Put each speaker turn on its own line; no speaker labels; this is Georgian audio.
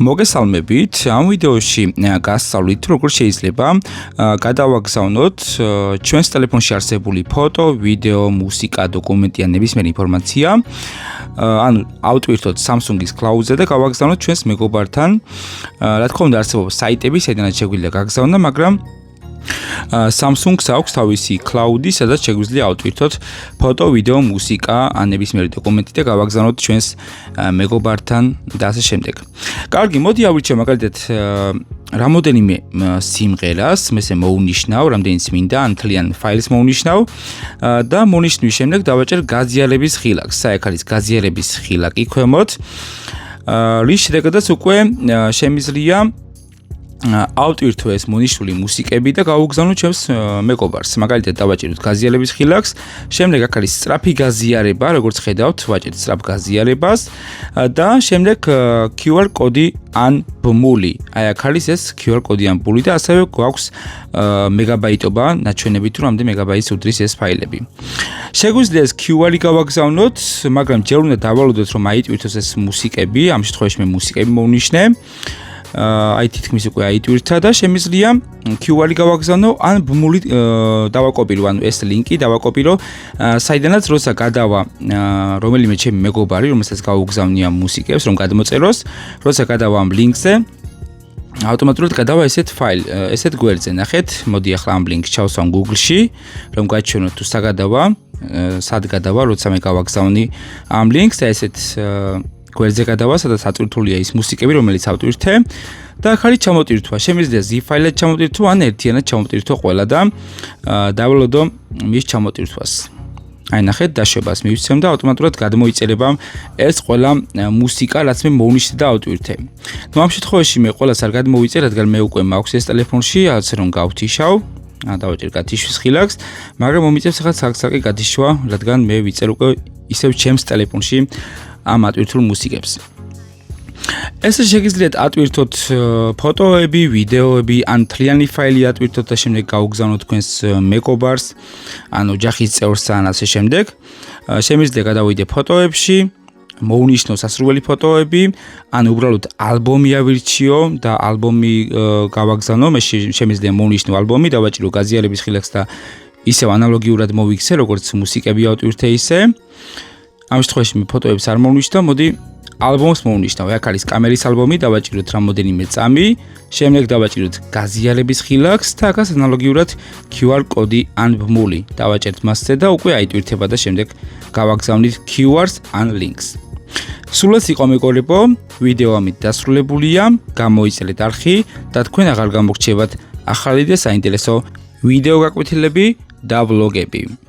მოგესალმებით. ამ ვიდეოში გასწავლით, როგორ შეიძლება გადავაგზავნოთ ჩვენს ტელეფონში არსებული ფოტო, ვიდეო, მუსიკა, დოკუმენტი ან ნებისმიერი ინფორმაცია. ანუ ავტვირთოთ Samsung-ის cloud-ზე და გავაგზავნოთ ჩვენს მეგობართან. რა თქმა უნდა, არსებობს საიტები, საიდანაც შეგვიძლია გაგზავნა, მაგრამ Samsung-ს აქვს თავისი cloud-ი, სადაც შეგვიძლია ავტვირთოთ ფოტო, ვიდეო, მუსიკა, ან ნებისმიერი დოკუმენტი და გავაგზავნოთ ჩვენს მეგობართან და ასე შემდეგ. კარგი, მოდი ავირჩიო მაგალითად რამოდენიმე სიმღერას, მესე მოვნიშნავ, რამდენიც მინდა, ან თლიან ფაილს მოვნიშნავ და მონიშნვის შემდეგ დავაჭერ გაზიარების ხილაკს. აი, აქ არის გაზიარების ხილაკი ქვემოთ. რის შედეგადაც უკვე შემიძლია ავტვირთო ეს მონიშნული მუსიკები და გავუგზავნოთ ჩემს მეგობარს. მაგალითად დავაჭიროთ გაზიარების ხილაკს, შემდეგ აქ არის სწრაფი გაზიარება, როგორც ხედავთ, ვაჭერთ სწრაფ გაზიარებას და შემდეგ QR კოდი ან ბმული. აი აქ არის ეს QR კოდი ან ბმული და ასევე გვაქვს მეგაბაიტობა ნაჩვენები თუ რამდენი მეგაბაიტს უდრის ეს ფაილები. შეგვიძლია ეს QR-ი გავაგზავნოთ, მაგრამ ჯერ უნდა დავალოდოთ რომ აიტვირთოს ეს მუსიკები, ამ შემთხვევაში მე მუსიკები მოვნიშნე. აი თითქმის უკვე აიტვირთა და შემიძლია QR-ი გავაგზავნო ან ბმული დავაკოპირო, ანუ ეს ლინკი დავაკოპირო, საიდანაც როცა გადავა რომელიმე ჩემი მეგობარი, რომელსაც გავუგზავნია მუსიკებს, რომ გადმოწეროს, როცა გადავა ამ ლინკზე, ავტომატურად გადავა ესეთ ესეთ გვერდზე. ნახეთ, მოდი ახლა ამ ლინკს ჩავსვამ Google-ში, რომ გაჩვენოთ თუ სად გადავა, როცა მე გავაგზავნი ამ ლინკს და ესეთ გვერდზე გადავა, სადაც აწვირთულია ის მუსიკები, რომელიც ავტვირთე და აქ არის ჩამოტვირთვა. შემიძლია zip ფაილად ჩამოტვირთო ან ერთიანად ჩამოტვირთო ყველა და დავალოდო მის ჩამოტვირთვას. აი ნახეთ, დაშვებას მივცემ და ავტომატურად გადმოიწერება ეს ყველა მუსიკა, რაც მე მოვნიშნე და ავტვირთე. ნუ ამ შემთხვევაში მე ყველას არ გადმოვიწერ, რადგან მე უკვე მაქვს ეს ტელეფონში, ასე რომ გავთიშავ. დავაჭერ გათიშვის ხილაკს, მაგრამ მომიწევს ახლა საკ-საკი გათიშვა, რადგან მე ვიწერ უკვე ისევ ჩემს ტელეფონში ამ ატვირთულ მუსიკებს. ესე შეგიძლიათ ატვირთოთ ფოტოები, ვიდეოები, ან თლიანი ფაილი ატვირთოთ და შემდეგ გაუგზავნოთ თქვენს მეგობარს, ან ოჯახის წევრს ან ასე შემდეგ. შემიძლია გადავიდე ფოტოებში, მოვნიშნო სასურველი ფოტოები, ან უბრალოდ ალბომი ავირჩიო და ალბომი გავაგზავნო. მე შემიძლია მოვნიშნო ალბომი, დავაჭირო გაზიარების ხილაკს და ისევ ანალოგიურად მოვიქცე, როგორც მუსიკები ავტვირთე ისე. ამ შემთხვევაში მე ფოტოებს არ მოვნიშნავ, მოდი ალბომს მოვნიშნავ. აქ არის კამერის ალბომი, დავაჭიროთ რამოდენიმე წამი, შემდეგ დავაჭიროთ გაზიარების ხილაკს და აქაც ანალოგიურად QR კოდი ან ბმული. დავაჭერთ მასზე და უკვე აიტვირთება და შემდეგ გავაგზავნით QR-ს ან ლინკს. სულაც იყო მეგობრებო, ვიდეო ამით დასრულებულია, გამოიწერეთ არხი და თქვენ აღარ გამოგრჩევათ ახალი და საინტერესო ვიდეო გაკვეთილები და ვლოგები.